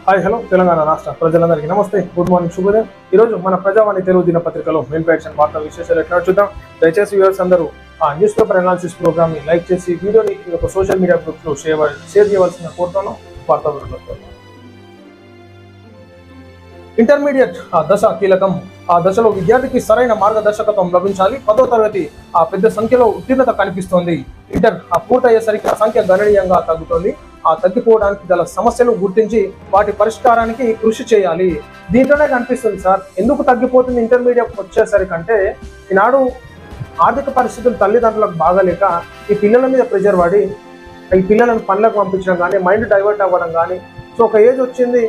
Hi hello Telangana రాష్ట్ర ప్రజలందరికీ నమస్తే, గుడ్ మార్నింగ్, శుభోదయం. ఈరోజు మన ప్రజావాణి తెలుగు దినపత్రికలో మెయిన్ ప్యాక్షన్ వార్తా విశేషాలు ఎట్లా చూద్దాం. దయచేసి వ్యూవర్స్ అందరూ ఆ న్యూస్ పేపర్ అనాలిసిస్ ప్రోగ్రామ్ ని లైక్ చేసి వీడియోని ఒక సోషల్ మీడియా గ్రూప్స్ లో షేర్ చేయవలసిన కోరుతాను. వార్తా వివరాలు. ఇంటర్మీడియట్ దశ కీలకం. ఆ దశలో విద్యార్థికి సరైన మార్గదర్శకత్వం లభించాలి. 10వ తరగతి పెద్ద సంఖ్యలో ఉత్తీర్ణత కనిపిస్తోంది. ఇంటర్ పూర్తయ్యేసరికి ఆ సంఖ్య గణనీయంగా తగ్గుతోంది. ఆ తగ్గిపోవడానికి గల సమస్యలు గుర్తించి వాటి పరిష్కారానికి కృషి చేయాలి. దీంట్లోనే కనిపిస్తుంది సార్ ఎందుకు తగ్గిపోతుంది ఇంటర్మీడియట్ వచ్చేసరికి అంటే, ఈనాడు ఆర్థిక పరిస్థితులు తల్లిదండ్రులకు బాగాలేక ఈ పిల్లల మీద ప్రెజర్ పడి ఈ పిల్లలను పనులకు పంపించడం కానీ, మైండ్ డైవర్ట్ అవ్వడం కానీ, సో ఒక ఏజ్ వచ్చింది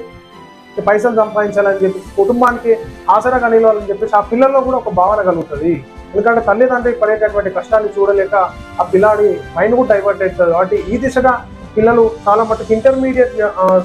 పైసలు సంపాదించాలని చెప్పి కుటుంబానికి ఆసరాగా నిలవాలని చెప్పేసి ఆ పిల్లల్లో కూడా ఒక భావన కలుగుతుంది. ఎందుకంటే తల్లిదండ్రి పడేటటువంటి కష్టాన్ని చూడలేక ఆ పిల్లాడి మైండ్ కూడా డైవర్ట్ అవుతుంది. కాబట్టి ఈ దిశగా పిల్లలు చాలా మటుకు ఇంటర్మీడియట్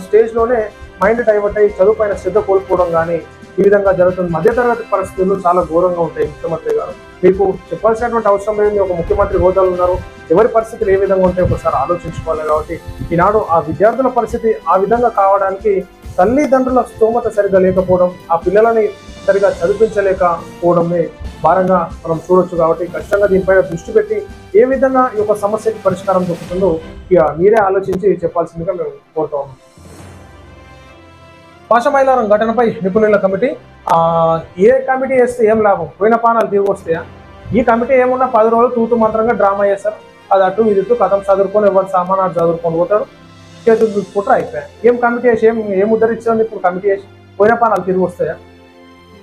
స్టేజ్లోనే మైండ్ డైవర్ట్ అయ్యి చదువుపైన శ్రద్ధ కోల్పోవడం కానీ ఈ విధంగా జరుగుతుంది. మధ్యతరగతి పరిస్థితులు చాలా ఘోరంగా ఉంటాయి. ముఖ్యమంత్రి గారు మీకు చెప్పాల్సినటువంటి అవసరం లేదు, ఒక ముఖ్యమంత్రి హోదాలు ఉన్నారు. ఎవరి పరిస్థితులు ఏ విధంగా ఉంటాయో ఒకసారి ఆలోచించుకోవాలి. కాబట్టి ఈనాడు ఆ విద్యార్థుల పరిస్థితి ఆ విధంగా కావడానికి తల్లిదండ్రుల స్తోమత సరిగా లేకపోవడం, ఆ పిల్లలని సరిగా చదివించలేకపోవడమే భారంగా మనం చూడొచ్చు. కాబట్టి ఖచ్చితంగా దీనిపైన దృష్టి పెట్టి ఏ విధంగా ఈ యొక్క సమస్యకి పరిష్కారం దొరుకుతుందో ఇక మీరే ఆలోచించి చెప్పాల్సిందిగా మేము కోరుతా ఉన్నాం. పాశమైలారం ఘటనపై నిపుణుల కమిటీ. ఏ కమిటీ వేస్తే ఏం లాభం, పోయిన పానాలు తిరిగి వస్తాయా? ఈ కమిటీ ఏమున్నా 10 రోజులు తూతు మంత్రంగా డ్రామా చేస్తారు. అది అటు ఇది కథం చదువుకొని ఎవరు సామానాలు చదువుకొని పోతారు, చేతులు చూసుకుంటారు, అయిపోయా. ఏం కమిటీ వేసి ఏం ఉద్ధరించింది ఇప్పుడు కమిటీ వేసి పోయిన పానాలు తిరిగి వస్తాయా?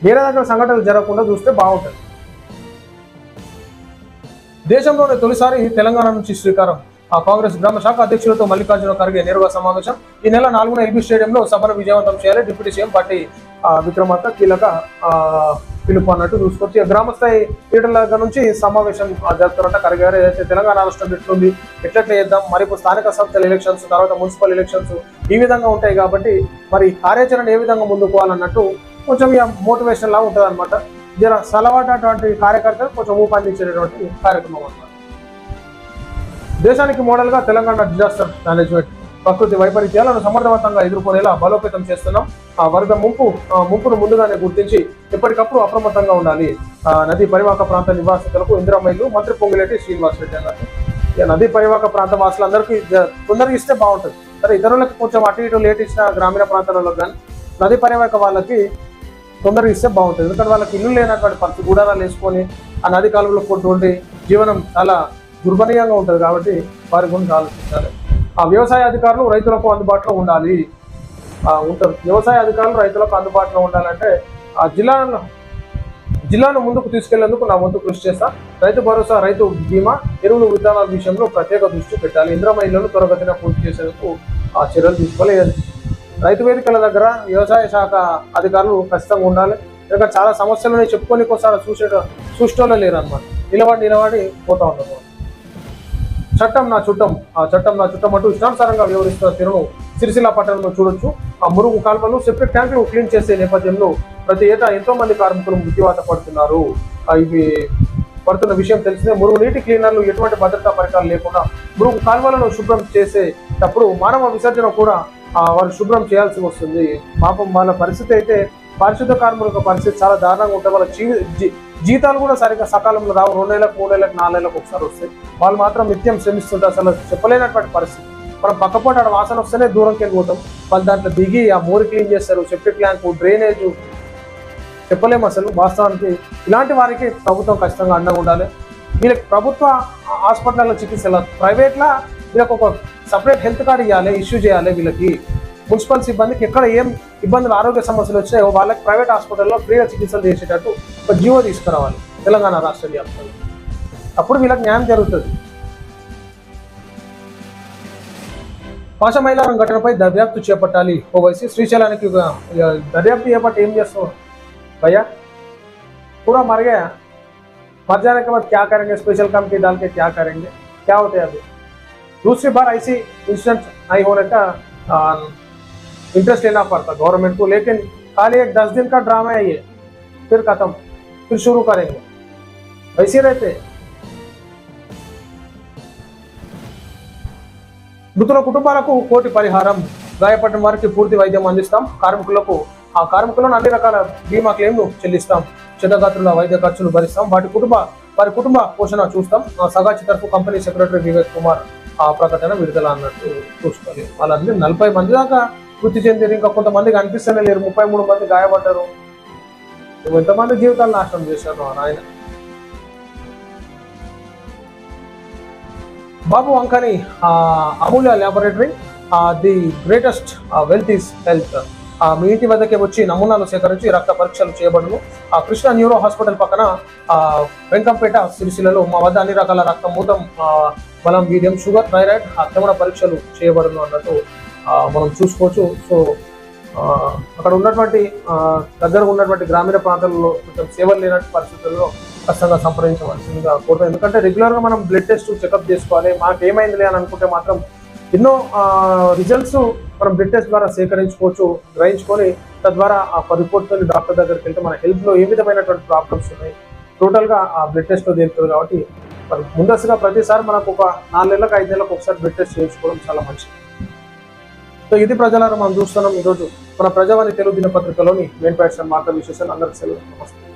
వేరే దగ్గర సంఘటనలు జరగకుండా చూస్తే బాగుంటుంది. దేశంలోనే తొలిసారి తెలంగాణ నుంచి శ్రీకారం. కాంగ్రెస్ గ్రామ శాఖ అధ్యక్షులతో మల్లికార్జున ఖర్గే నేరుగా సమావేశం. ఈ నెల 4న ఎల్బీ స్టేడియంలో సభను విజయవంతం చేయాలి. డిప్యూటీ సీఎం పార్టీ విక్రమార్క కీలక పిలుపు అన్నట్టు చూసుకొచ్చి గ్రామస్థాయి లీడర్ల దగ్గర నుంచి సమావేశం జరుపుతారంట. ఖర్గే గారు ఏదైతే తెలంగాణ రాష్ట్రం ఎట్లుంది, ఎట్లా చేద్దాం, మరి ఇప్పుడు స్థానిక సంస్థల ఎలక్షన్స్, తర్వాత మున్సిపల్ ఎలక్షన్స్ ఈ విధంగా ఉంటాయి. కాబట్టి మరి కార్యాచరణ ఏ విధంగా ముందుకు పోవాలన్నట్టు కొంచెం మోటివేషన్ లాగా ఉంటుంది అనమాట. జర సలవాటటువంటి కార్యకర్తలు కొంచెం ఊపందించేటటువంటి కార్యక్రమం అన్నమాట. దేశానికి మోడల్గా తెలంగాణ డిజాస్టర్ మేనేజ్మెంట్. ప్రకృతి వైపరీత్యాలను సమర్థవంతంగా ఎదుర్కొనేలా బలోపేతం చేస్తున్నాం. వరద ముంపును ముందుగానే గుర్తించి ఎప్పటికప్పుడు అప్రమత్తంగా ఉండాలి. నదీ పరివాహక ప్రాంత నివాసితులకు ఇందిరామైలు. మంత్రి పొంగిరెడ్డి శ్రీనివాస్ రెడ్డి అన్నారు. నదీ పరివాహక ప్రాంత వాసులందరికీ తొందరగా ఇస్తే బాగుంటుంది. సరే, ఇతరులకు కొంచెం అటు ఇటు లేట్ ఇచ్చిన గ్రామీణ ప్రాంతాలలో కానీ నదీ పరివాహక వాళ్ళకి తొందరగా ఇస్తే బాగుంటుంది. ఎందుకంటే వాళ్ళకి ఇల్లు లేనటువంటి పరిస్థితి, గూడారాలు వేసుకొని ఆ నది కాలువలో కొట్టుకుంటే జీవనం చాలా దుర్భనీయంగా ఉంటుంది. కాబట్టి వారి గురించి ఆలోచించాలి. ఆ వ్యవసాయ అధికారులు రైతులకు అందుబాటులో ఉండాలి ఉంటారు. వ్యవసాయ అధికారులు రైతులకు అందుబాటులో ఉండాలంటే ఆ జిల్లాను ముందుకు తీసుకెళ్లేందుకు నా వంతు కృషి చేస్తా. రైతు భరోసా, రైతు బీమా, ఎరువులు విధానాల విషయంలో ప్రత్యేక దృష్టి పెట్టాలి. ఇందిరమ్మ ఇళ్లను త్వరగతిన పూర్తి చేసేందుకు ఆ చర్యలు తీసుకోలేదు. రైతు వేదికల దగ్గర వ్యవసాయ శాఖ అధికారులు ఖచ్చితంగా ఉండాలి. ఎందుకంటే చాలా సమస్యలని చెప్పుకొని ఒకసారి చూసేటోళ్ళే లేరు అనమాట. నిలబడి పోతా ఉన్నారు. చట్టం నా చుట్టం అంటూ ఇష్టానుసారంగా వ్యవహరిస్తున్న తీరును సిరిసిల్ల పట్టణంలో చూడొచ్చు. ఆ మురుగు కాల్వలు, సెప్టిక్ ట్యాంకులు క్లీన్ చేసే నేపథ్యంలో ప్రతి ఏటా ఎంతో మంది కార్మికులు మృత్యువాత పడుతున్నారు. ఇవి పడుతున్న విషయం తెలిసిందే. మురుగు నీటి క్లీనర్లు ఎటువంటి భద్రతా పరికరాలు లేకుండా మురుగు కాల్వలను శుభ్రం చేసేటప్పుడు మానవ విసర్జన కూడా వారు శుభ్రం చేయాల్సి వస్తుంది. పాపం వాళ్ళ పరిస్థితి అయితే, పారిశుద్ధ కార్మికుల పరిస్థితి చాలా దారుణంగా ఉంటుంది. వాళ్ళ జీతాలు కూడా సరిగ్గా సకాలంలో రావు. 2 నెలలకు, 3 నెలలకు, 4 నెలలకు ఒకసారి వస్తాయి. వాళ్ళు మాత్రం నిత్యం శ్రమిస్తుంటారు. అసలు చెప్పలేనటువంటి పరిస్థితి. మనం పక్కపోట ఆడ వాసన వస్తేనే దూరంకి వెళ్ళిపోతాం. వాళ్ళు దాంట్లో దిగి ఆ మోరి క్లీన్ చేస్తారు, సెప్టిక్ ట్యాంక్, డ్రైనేజ్, చెప్పలేము అసలు వాస్తవానికి. ఇలాంటి వారికి ప్రభుత్వం ఖచ్చితంగా అండగా ఉండాలి. వీళ్ళకి ప్రభుత్వ హాస్పిటల్లో చికిత్సలు, ప్రైవేట్లా వీళ్ళకి ఒక సపరేట్ హెల్త్ కార్డు ఇవ్వాలి, ఇష్యూ చేయాలి. వీళ్ళకి మున్సిపల్ సిబ్బందికి ఎక్కడ ఏం ఇబ్బందులు, ఆరోగ్య సమస్యలు వచ్చినాయో వాళ్ళకి ప్రైవేట్ హాస్పిటల్లో ఫ్రీగా చికిత్సలు చేసేటట్టు ఒక జీవో తీసుకురావాలి తెలంగాణ రాష్ట్ర వ్యాప్తంగా. అప్పుడు వీళ్ళకి న్యాయం జరుగుతుంది. పాశమైలారం ఘటనపై దర్యాప్తు చేపట్టాలి. ఓవైసీ శ్రీశైలానికి దర్యాప్తు చేపట్టి ఏం చేస్తాం भैया? पूरा मर गया, मर जाने के बाद क्या करेंगे? स्पेशल कमेटी डाल के क्या करेंगे? क्या होते हैं अभी? दूसरी बार ऐसी इंसिडेंट नहीं होने का इंटरेस्ट लेना पड़ता गवर्नमेंट को, लेकिन खाली एक 10 दिन का ड्रामा है ये, फिर खत्म, फिर शुरू करेंगे, वैसे रहते। మృతుల కుటుంబాలకు కోటి పరిహారం, గాయపడిన వారికి పూర్తి వైద్యం అందిస్తాం, కార్మికులను అన్ని రకాల బీమా క్లెయిమ్ను చెల్లిస్తాం, క్షతగాత్రుల వైద్య ఖర్చులు భరిస్తాం, వారి కుటుంబ పోషణ చూస్తాం. సగాచి తరఫు కంపెనీ సెక్రటరీ వివేక్ కుమార్ ప్రకటన విడుదల అన్నట్టు చూసుకోవాలి. వాళ్ళందరూ 40 మంది దాకా మృతి చెందిరు, ఇంకా కొంతమంది కనిపిస్తూనే లేరు, 33 మంది గాయపడ్డారు. ఎంతమంది జీవితాలు నాశనం చేశారు ఆయన. బాబు వంకని Amulya laboratory, the greatest wealth is health. మీ ఇంటి వద్దకే వచ్చి నమూనాలు సేకరించి రక్త పరీక్షలు చేయబడును. కృష్ణ న్యూరో హాస్పిటల్ పక్కన వెంకంపేట సిరిసిల్లలో మా వద్ద అన్ని రకాల రక్తం, మూతం, బలం, వీర్యం, షుగర్, థైరాయిడ్, రక్తమున పరీక్షలు చేయబడును అన్నట్టు మనం చూసుకోవచ్చు. సో అక్కడ ఉన్నటువంటి దగ్గర ఉన్నటువంటి గ్రామీణ ప్రాంతాలలో కొంచెం సేవలు లేనటువంటి పరిస్థితుల్లో ఖచ్చితంగా సంప్రదించవలసిందిగా కోరుతాం. ఎందుకంటే రెగ్యులర్గా మనం బ్లడ్ టెస్ట్ చెకప్ చేసుకోవాలి. మాకు ఏమైందిలే అని అనుకుంటే మాత్రం ఎన్నో రిజల్ట్స్ మనం బ్లడ్ టెస్ట్ ద్వారా సేకరించుకోవచ్చు, గ్రహించుకొని తద్వారా ఆ రిపోర్ట్తో డాక్టర్ దగ్గరికి వెళ్తే మన హెల్త్లో ఏ విధమైనటువంటి ప్రాబ్లమ్స్ ఉన్నాయి టోటల్గా ఆ బ్లడ్ టెస్ట్లో తేలుతుంది. కాబట్టి మరి ముందస్తుగా ప్రతిసారి మనకు ఒక 4 నెలలకు 5 నెలలకు ఒకసారి బ్లడ్ టెస్ట్ చేయించుకోవడం చాలా మంచిది. సో ఇది ప్రజలారా మనం చూస్తున్నాం ఈరోజు మన ప్రజావాణి తెలుగు దినపత్రికలోని మెయిన్ ప్యాట్స్ అండ్ వార్తా విశేషాలు. అందరికీ సెలవు, నమస్తే.